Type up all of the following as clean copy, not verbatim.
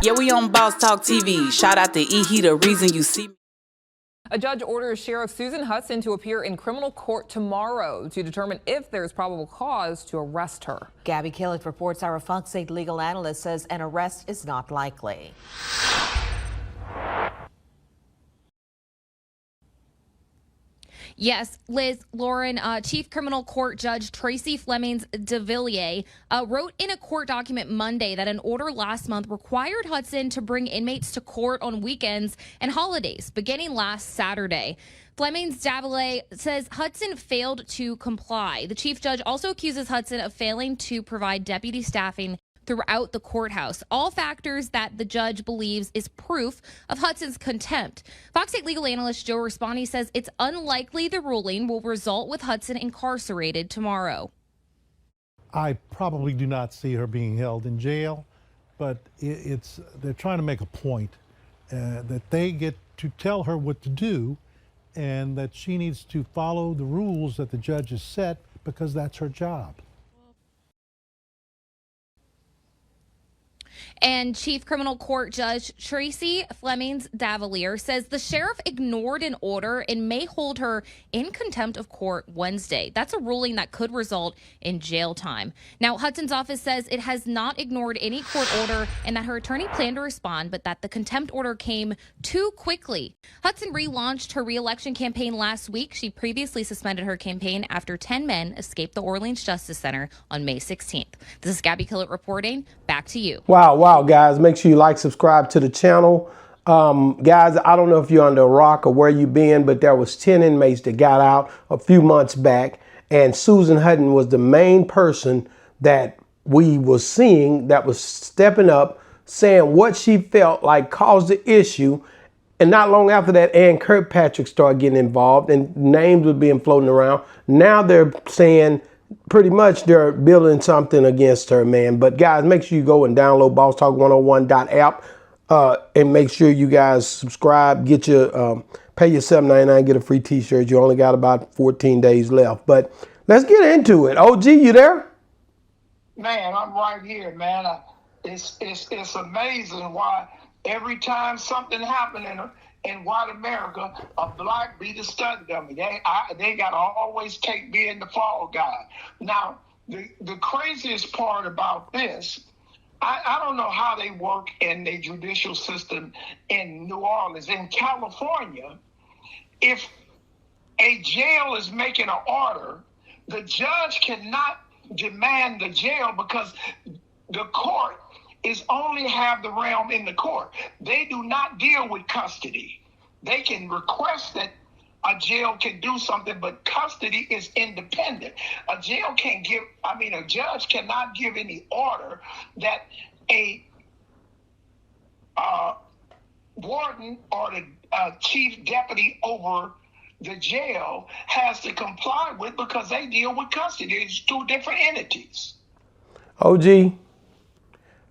Yeah, we on Boss Talk TV. Shout out to E. He the reason you see me. A judge orders Sheriff Susan Hutson to appear in criminal court tomorrow to determine if there's probable cause to arrest her. Gabby Killick reports our Fox 8 legal analyst says an arrest is not likely. Yes, Liz, Lauren, Chief Criminal Court Judge Tracy Flemings de Villiers wrote in a court document Monday that an order last month required Hutson to bring inmates to court on weekends and holidays, beginning last Saturday. Flemings de Villiers says Hutson failed to comply. The chief judge also accuses Hutson of failing to provide deputy staffing throughout the courthouse, all factors that the judge believes is proof of Hutson's contempt. Fox 8 legal analyst Joe Respani says it's unlikely the ruling will result with Hutson incarcerated tomorrow. I probably do not see her being held in jail, but they're trying to make a point that they get to tell her what to do and that she needs to follow the rules that the judge has set because that's her job. And Chief Criminal Court Judge Tracy Flemings de Villiers says the sheriff ignored an order and may hold her in contempt of court Wednesday. That's a ruling that could result in jail time. Now, Hutson's office says it has not ignored any court order and that her attorney planned to respond, but that the contempt order came too quickly. Hutson relaunched her re-election campaign last week. She previously suspended her campaign after 10 men escaped the Orleans Justice Center on May 16th. This is Gabby Killick reporting. Back to you. Wow, guys, make sure you like, subscribe to the channel. Guys, I don't know if you're under a rock or where you've been, but there was 10 inmates that got out a few months back, and Susan Hutson was the main person that we were seeing that was stepping up, saying what she felt like caused the issue. And not long after that, Ann Kirkpatrick started getting involved and names were being floating around. Now they're saying pretty much they're building something against her, man. But guys, make sure you go and download bosstalk101.app and make sure you guys subscribe, get your pay your $7.99, get a free t-shirt. You only got about 14 days left. But let's get into it. OG, you there? Man, I'm right here, man. It's amazing why every time something happened in white America, a black be the stunt dummy. They got to always take being the fall guy. Now, the craziest part about this, I don't know how they work in the judicial system in New Orleans. In California, if a jail is making an order, the judge cannot demand the jail because the court is only have the realm in the court. They do not deal with custody. They can request that a jail can do something, but custody is independent. A judge cannot give any order that a warden or the chief deputy over the jail has to comply with because they deal with custody. It's two different entities. OG,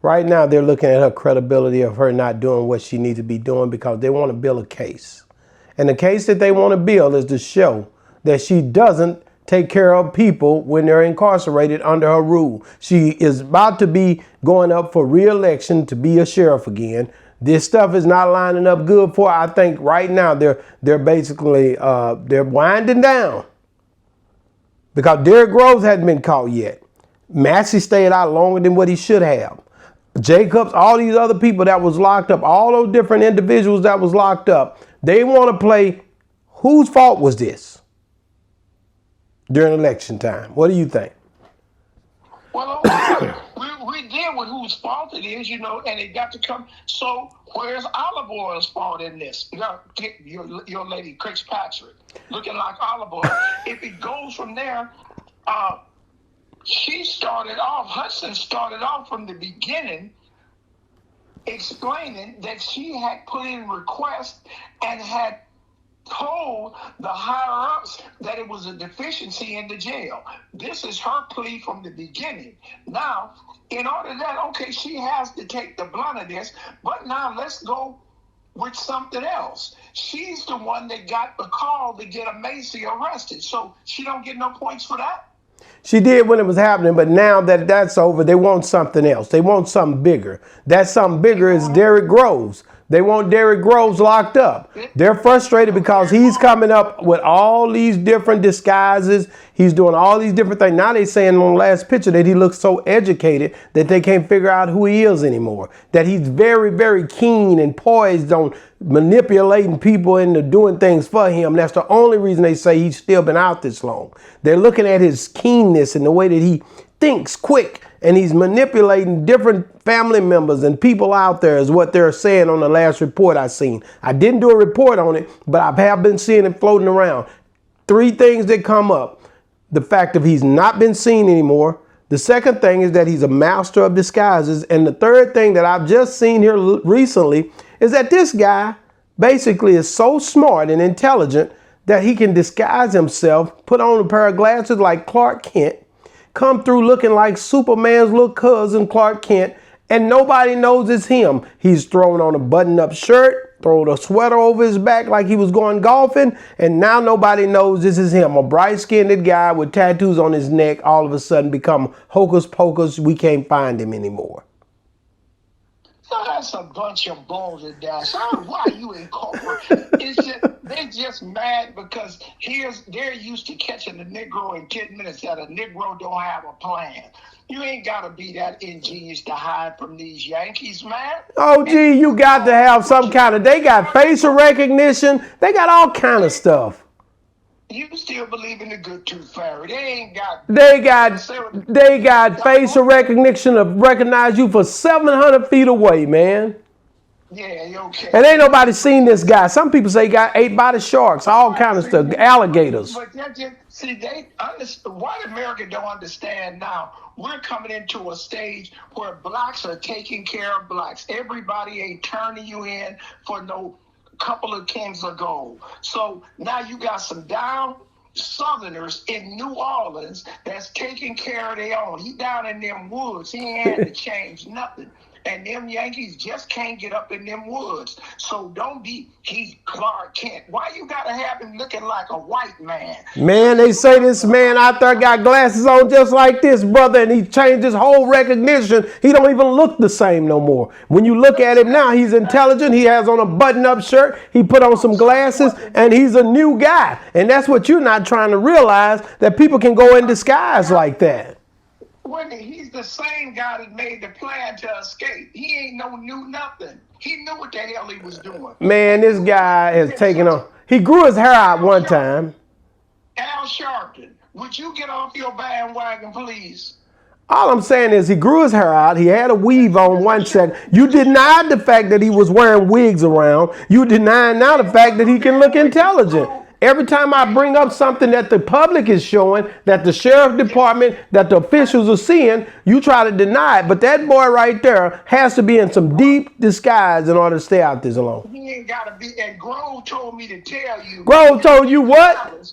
right now they're looking at her credibility of her not doing what she needs to be doing because they want to build a case. And the case that they want to build is to show that she doesn't take care of people when they're incarcerated under her rule. She is about to be going up for re-election to be a sheriff again. This stuff is not lining up good for her. I think right now they're basically they're winding down because Derrick Groves hadn't been caught yet. Massey stayed out longer than what he should have. Jacobs, all these other people that was locked up, all those different individuals that was locked up, they want to play whose fault was this during election time. What do you think? Well, we deal with whose fault it is, and it got to come. So where's olive oil's fault in this? Your lady, Kirkpatrick, looking like olive oil. If it goes from there, Hutson started off from the beginning explaining that she had put in requests and had told the higher-ups that it was a deficiency in the jail. This is her plea from the beginning. Now, in order that, she has to take the blunt of this, but now let's go with something else. She's the one that got the call to get a Macy arrested, so she don't get no points for that? She did when it was happening, but now that that's over, they want something else. They want something bigger. That something bigger is Derrick Groves. They want Derrick Groves locked up. They're frustrated because he's coming up with all these different disguises. He's doing all these different things. Now they're saying on the last picture that he looks so educated that they can't figure out who he is anymore. That he's very, very keen and poised on manipulating people into doing things for him. That's the only reason they say he's still been out this long. They're looking at his keenness and the way that he thinks quick, and he's manipulating different family members and people out there is what they're saying on the last report I seen. I didn't do a report on it, but I have been seeing it floating around. 3 things that come up. The fact that he's not been seen anymore. The second thing is that he's a master of disguises. And the third thing that I've just seen here recently is that this guy basically is so smart and intelligent that he can disguise himself, put on a pair of glasses like Clark Kent, come through looking like Superman's little cousin Clark Kent, and nobody knows it's him. He's thrown on a button-up shirt, thrown a sweater over his back like he was going golfing, and now nobody knows this is him. A bright-skinned guy with tattoos on his neck all of a sudden become hocus pocus. We can't find him anymore. So that's a bunch of balls and dash. Why are you incorporating? They're just mad because they're used to catching a Negro in 10 minutes that a Negro don't have a plan. You ain't got to be that ingenious to hide from these Yankees, man. Oh, gee, you got to have some kind of, they got facial recognition. They got all kind of stuff. You still believe in the good tooth fairy. They got facial recognition to recognize you for 700 feet away, man. Yeah, okay. And ain't nobody seen this guy. Some people say he got ate by the sharks, all kind of stuff, alligators. But white America don't understand now. We're coming into a stage where blacks are taking care of blacks. Everybody ain't turning you in for no couple of cans of gold. So now you got some down Southerners in New Orleans that's taking care of their own. He down in them woods. He ain't had to change nothing. And them Yankees just can't get up in them woods. So he's Clark Kent. Why you gotta have him looking like a white man? Man, they say this man out there got glasses on just like this, brother, and he changed his whole recognition. He don't even look the same no more. When you look at him now, he's intelligent. He has on a button-up shirt. He put on some glasses, and he's a new guy. And that's what you're not trying to realize, that people can go in disguise like that. He's the same guy that made the plan to escape. He ain't knew nothing. He knew what the hell he was doing. Man, this guy has taken on. He grew his hair out one time. Al Sharpton, would you get off your bandwagon, please? All I'm saying is he grew his hair out. He had a weave on one second. You denied the fact that he was wearing wigs around. You denying now the fact that he can look intelligent. Every time I bring up something that the public is showing, that the sheriff department, that the officials are seeing, you try to deny it. But that boy right there has to be in some deep disguise in order to stay out this long. He ain't got to be. And Grove told me to tell you. Grove told you what?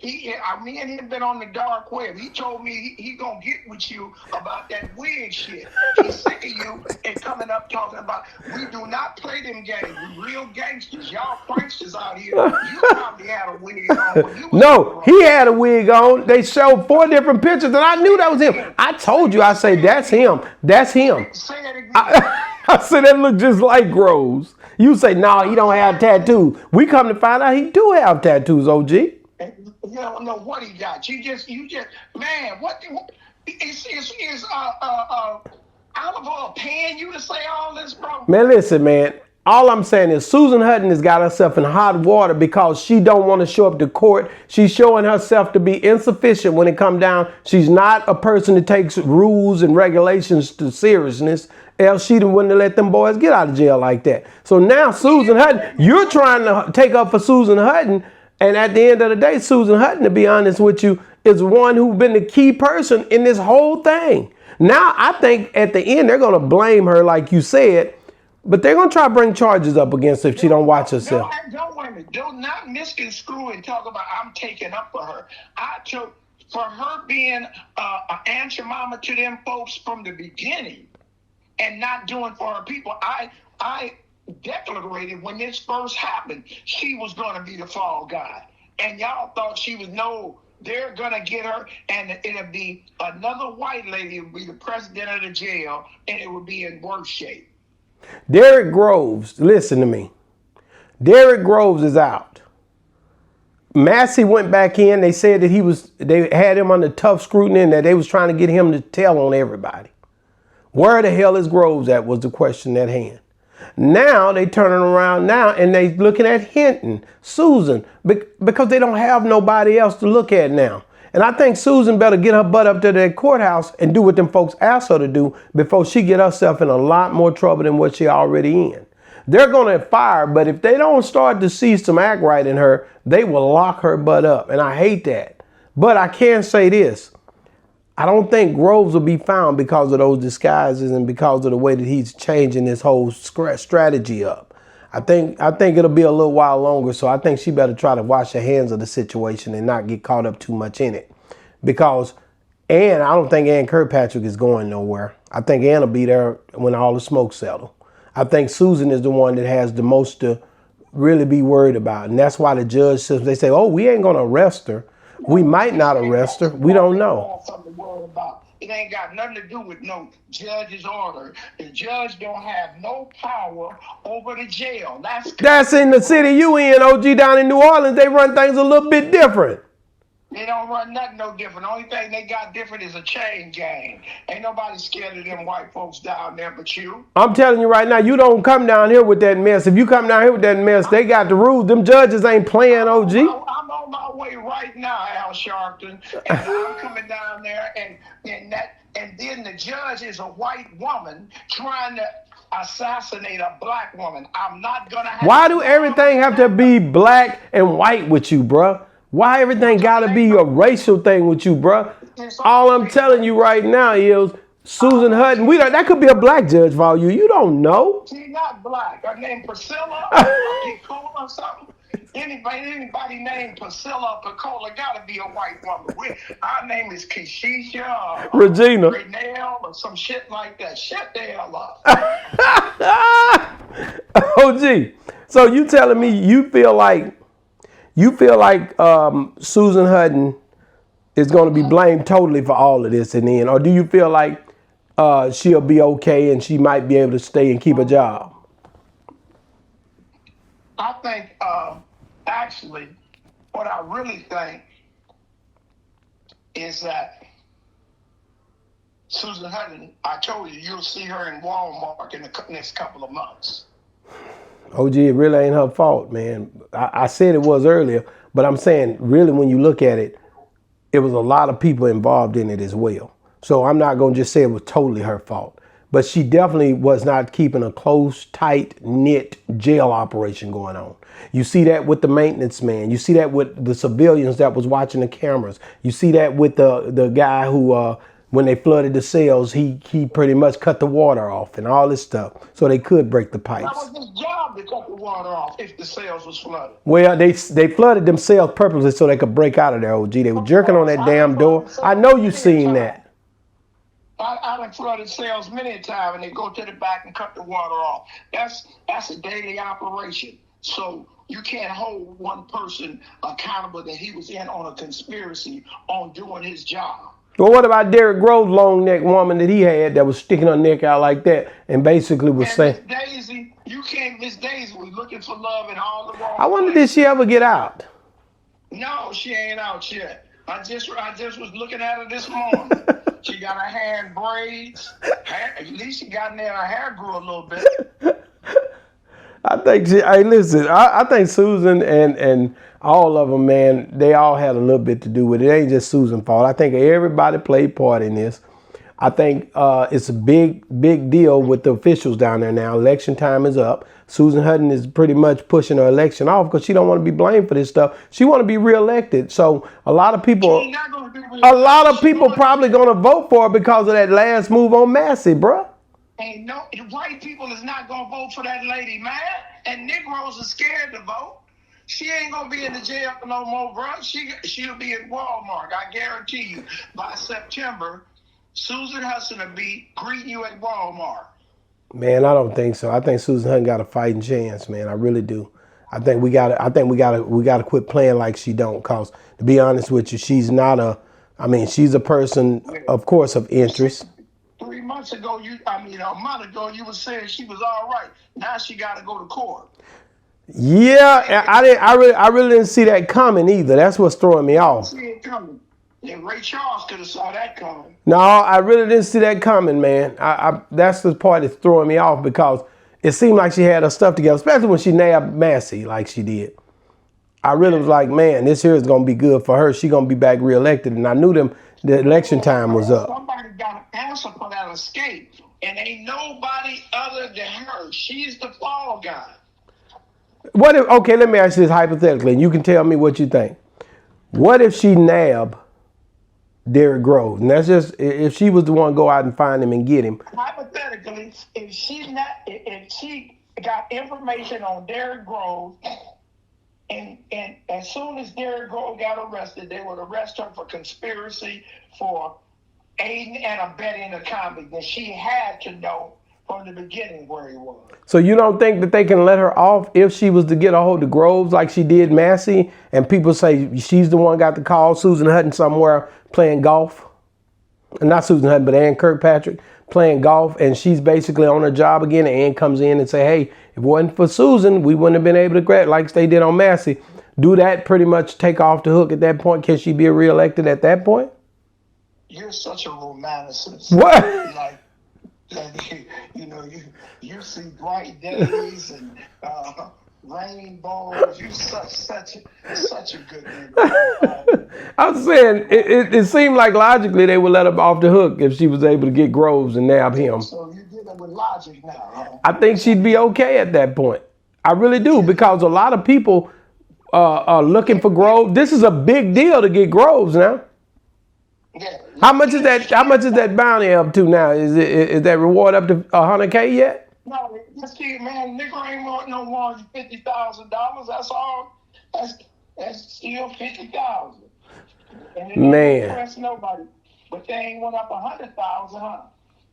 Me and him been on the dark web. He told me he gonna get with you about that wig shit. He's sick of you and coming up talking about we do not play them games. We real gangsters. Y'all pranksters out here. You probably had a wig on. When you was No, he had a wig on. They showed 4 different pictures, and I knew that was him. I told you. I say that's him. That's him. Say it again. I said that look just like Groves. You say no, he don't have tattoos. We come to find out he do have tattoos. OG. You don't know what he got. You just, man. What is Oliver paying you to say all this, bro? Man, listen, man. All I'm saying is Susan Hutton has got herself in hot water because she don't want to show up to court. She's showing herself to be insufficient when it comes down. She's not a person that takes rules and regulations to seriousness. Else she wouldn't have let them boys get out of jail like that. So now Susan Hutton, you're trying to take up for Susan Hutton. And at the end of the day, Susan Hutton, to be honest with you, is one who's been the key person in this whole thing. Now, I think at the end, they're going to blame her, like you said, but they're going to try to bring charges up against her if she don't watch herself. Do not misconstrue and talk about I'm taking up for her. I took for her being an aunt your mama to them folks from the beginning and not doing for her people. I declarated when this first happened, she was going to be the fall guy. And y'all thought she was They're gonna get her, and it'll be another white lady will be the president of the jail, and it will be in worse shape. Derrick Groves, listen to me. Derrick Groves is out. Massey went back in. They said that they had him under tough scrutiny and that they was trying to get him to tell on everybody. Where the hell is Groves at was the question at hand. Now they turning around now and they looking at Hinton, Susan, because they don't have nobody else to look at now. And I think Susan better get her butt up to that courthouse and do what them folks asked her to do before she get herself in a lot more trouble than what she already in. They're going to fire her, but if they don't start to see some act right in her, they will lock her butt up. And I hate that. But I can say this. I don't think Groves will be found because of those disguises and because of the way that he's changing this whole strategy up. I think it'll be a little while longer, so I think she better try to wash her hands of the situation and not get caught up too much in it. Because I don't think Ann Kirkpatrick is going nowhere. I think Ann will be there when all the smoke settles. I think Susan is the one that has the most to really be worried about. And that's why the judge says, they say, oh, we ain't going to arrest her. We might not arrest her. We don't know. It ain't got nothing to do with no judge's order. The judge don't have no power over the jail. That's in the city you in, OG, down in New Orleans. They run things a little bit different. They don't run nothing no different. The only thing they got different is a chain gang. Ain't nobody scared of them white folks down there but you. I'm telling you right now, you don't come down here with that mess. If you come down here with that mess, they got the rules. Them judges ain't playing, OG. I'm on my way right now, Al Sharpton, and I'm coming down there, and then the judge is a white woman trying to assassinate a black woman. I'm not gonna have. Why do everything have to be black and white with you, bruh? Why everything gotta be a racial thing with you, bruh? All I'm telling you right now is Susan Hutton. That could be a black judge for all you. You don't know. She's not black. Her name Priscilla. Cool or something. Anybody named Priscilla or Picola gotta be a white woman. Our name is Keisha, Regina, Renelle, or some shit like that. Shut the hell up. OG. So you telling me you feel like Susan Hutton is going to be blamed totally for all of this in the end? Or do you feel like she'll be okay and she might be able to stay and keep a job? I think, actually, what I really think is that Susan Hutton, I told you, you'll see her in Walmart in the next couple of months. OG, it really ain't her fault, man. I said it was earlier, but I'm saying really when you look at it, it was a lot of people involved in it as well. So I'm not going to just say it was totally her fault. But she definitely was not keeping a close, tight-knit jail operation going on. You see that with the maintenance man. You see that with the civilians that was watching the cameras. You see that with the guy who, when they flooded the cells, he pretty much cut the water off and all this stuff so they could break the pipes. That was his job to cut the water off if the cells was flooded. Well, they flooded them cells purposely so they could break out of there, OG. They were jerking on that damn door. I know you seen that. I've been flooded cells many a time, and they go to the back and cut the water off. That's a daily operation. So you can't hold one person accountable that he was in on a conspiracy on doing his job. Well, what about Derrick Groves' long neck woman that he had that was sticking her neck out like that and basically was saying, Miss Daisy was looking for love in all the wrong I wonder, did she ever get out? No, she ain't out yet. I just was looking at her this morning. She got her hair in braids. At least she got in there, her hair grew a little bit. I think I think Susan and all of them, man, they all had a little bit to do with it. It ain't just Susan's fault. I think everybody played part in this. I think it's a big deal with the officials down there now. Election time is up. Susan Hutton is pretty much pushing her election off because she don't want to be blamed for this stuff. She want to be reelected. So a lot of people probably going to vote for her because of that last move on Massey, bruh. Ain't no white people is not going to vote for that lady, man. And Negroes are scared to vote. She ain't going to be in the jail no more, bruh. She'll be at Walmart. I guarantee you by September, Susan Hutson will be greeting you at Walmart. Man, I don't think so. I think Susan Hutton got a fighting chance, man. I really do. I think we gotta quit playing like she don't. Cause to be honest with you, she's not a. I mean, she's a person, of course, of interest. 3 months ago, a month ago, you were saying she was all right. Now she got to go to court. Yeah, I really didn't see that coming either. That's what's throwing me off. See it coming. Yeah, Ray Charles could have saw that coming. No, I really didn't see that coming, man. That's the part that's throwing me off because it seemed like she had her stuff together, especially when she nabbed Massey like she did. I really was like, man, this here is going to be good for her. She's going to be back reelected. And I knew the election time was up. Somebody got to answer for that escape. And ain't nobody other than her. She's the fall guy. Okay, let me ask you this hypothetically, and you can tell me what you think. What if she nabbed Derrick Groves? And that's just, if she was the one to go out and find him and get him. Hypothetically, if she got information on Derrick Groves, and as soon as Derrick Groves got arrested, they would arrest her for conspiracy, for aiding and abetting a convict. And she had to know from the beginning where he was. So you don't think that they can let her off if she was to get a hold of Groves like she did Massey, and people say she's the one got the call, Susan Hutton somewhere playing golf? And not Susan Hutton, but Ann Kirkpatrick playing golf, and she's basically on her job again, and Ann comes in and say, hey, if it wasn't for Susan, we wouldn't have been able to grab, like they did on Massey. Do that pretty much take off the hook at that point? Can she be reelected at that point? You're such a romanticist. What? You see bright days and rainbows. You're such a good nigga. I'm saying it seemed like logically they would let her off the hook if she was able to get Groves and nab him. So you're dealing with logic now, huh? I think she'd be okay at that point. I really do, because a lot of people are looking for Groves. This is a big deal to get Groves now. Yeah. How much is that bounty up to now? Is that reward up to $100K yet? No, just keep, man. Nigga ain't want no more than $50,000. That's all. That's still $50,000. And it Man, don't impress nobody. But they ain't went up $100,000, huh?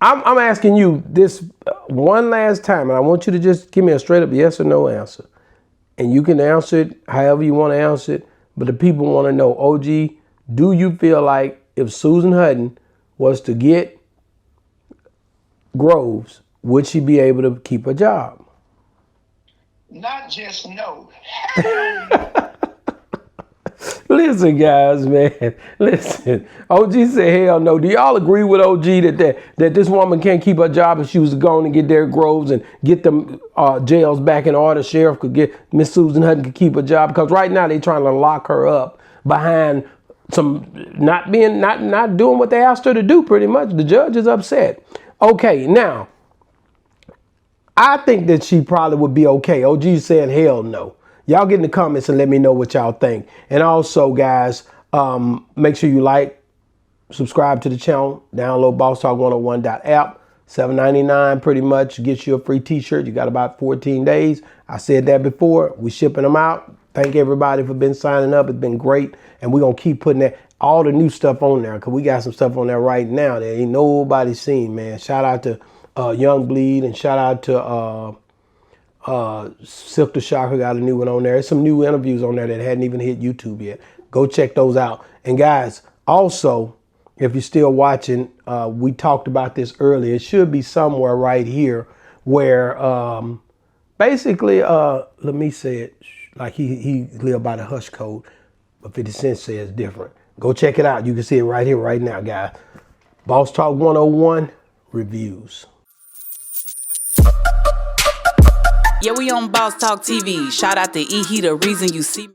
I'm asking you this one last time, and I want you to just give me a straight up yes or no answer. And you can answer it however you want to answer it. But the people want to know, OG, do you feel like if Susan Hutton was to get Groves, would she be able to keep a job? Not just no. Hell no. Listen, guys, man. Listen. OG said, hell no. Do y'all agree with OG that this woman can't keep her job if she was going to get Derrick Groves and get them jails back in order? Sheriff could get Miss Susan Hutton could keep a job, because right now they're trying to lock her up behind some not doing what they asked her to do. Pretty much, the judge is upset. Okay, now I think that she probably would be okay. OG said, hell no. Y'all get in the comments and let me know what y'all think. And also, guys, make sure you like, subscribe to the channel, download bosstalk101.app. $7.99 pretty much gets you a free t-shirt. You got about 14 days. I said that before. We shipping them out. Thank everybody for been signing up. It's been great. And we're going to keep putting all the new stuff on there, because we got some stuff on there right now that ain't nobody seen, man. Shout out to Young Bleed, and shout out to Silk the Shocker, got a new one on there. There's some new interviews on there that hadn't even hit YouTube yet. Go check those out. And guys, also, if you're still watching, we talked about this earlier. It should be somewhere right here where basically, let me say it like he lived by the hush code, but 50 Cent says different. Go check it out. You can see it right here, right now, guys. Boss Talk 101 reviews. Yeah, we on Boss Talk TV. Shout out to E. He the reason you see me.